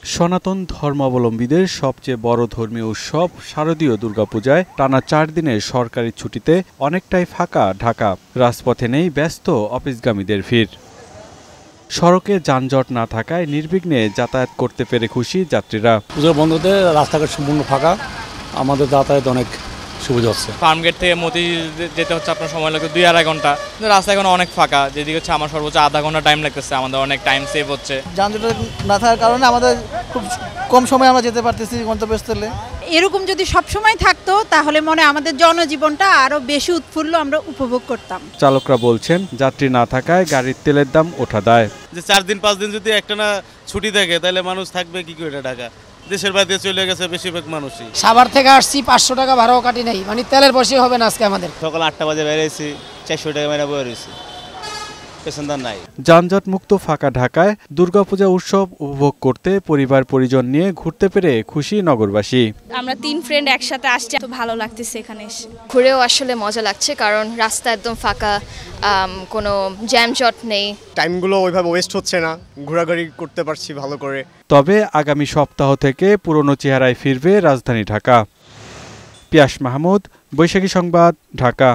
সনাতন ধর্মাবলম্বীদের সবচেয়ে বড় ধর্মীয় উৎসব শারদীয় দুর্গাপূজায় টানা ৪ দিনের সরকারি ছুটিতে অনেকটাই ফাঁকা ঢাকা। রাজপথে নেই ব্যস্ত অফিসগামীদের ভিড়। সড়কে যানজট না থাকায় নির্বিঘ্নে যাতায়াত করতে পেরে খুশি যাত্রীরা। পূজা বন্ধতে রাস্তাঘাট সম্পূর্ণ ফাঁকা, আমাদের যাতায়াত অনেক সুবিধা হচ্ছে। ফার্মগেট থেকে মতি যেতে হচ্ছে আপনার সময় লাগবে ২-২.৫ ঘন্টা, কিন্তু রাস্তা এখন অনেক ফাঁকা, যেদিকে হচ্ছে আমার সর্বোচ্চ আধা ঘন্টা টাইম লাগতেছে, আমাদের অনেক টাইম সেভ হচ্ছে। যানজট না থাকার কারণে আমাদের খুব কম সময়ে আমরা যেতে পারতেছি গন্তব্যস্থলে। এরকম যদি সব সময় থাকতো তাহলে মনে আমাদের জনজীবনটা আরো বেশি উৎফুল্ল আমরা উপভোগ করতাম। চালকরা বলছেন যাত্রী না থাকায় গাড়ির তেলের দাম ওঠা দায়। যে 4 দিন 5 দিন যদি একটানা ছুটি থাকে তাহলে মানুষ থাকবে কি করে ঢাকা? দেশের বাইরে চলে গেছে বেশিরভাগ মানুষই। সাভার থেকে আসছি 500 টাকা ভাড়াও কাটি নাই, মানে তেলের পয়সা হবে না আজকে আমাদের। সকাল 8টা বাজে বেরিয়েছি, 400 টাকা মেরা বয়ে রয়েছি, পেছনদার নাই। যানজট মুক্ত ফাঁকা ঢাকায় দুর্গাপূজা উৎসব উপভোগ করতে পরিবার পরিজন নিয়ে ঘুরতে পেরে খুশি নগরবাসী। আমরা 3 ফ্রেন্ড একসাথে আসছি, তো ভালো লাগতেছে এখানে এসে। ঘুরেও আসলে মজা লাগছে, কারণ রাস্তা একদম ফাঁকা, কোনো জ্যামজট নেই। টাইমগুলো ওইভাবে ওয়েস্ট হচ্ছে না, ঘোরাঘুরি করতে পারছি ভালো করে। তবে আগামী সপ্তাহ থেকে পুরনো চেহারায় ফিরবে রাজধানী ঢাকা। পিয়াস মাহমুদ, বৈশাখী সংবাদ, ঢাকা।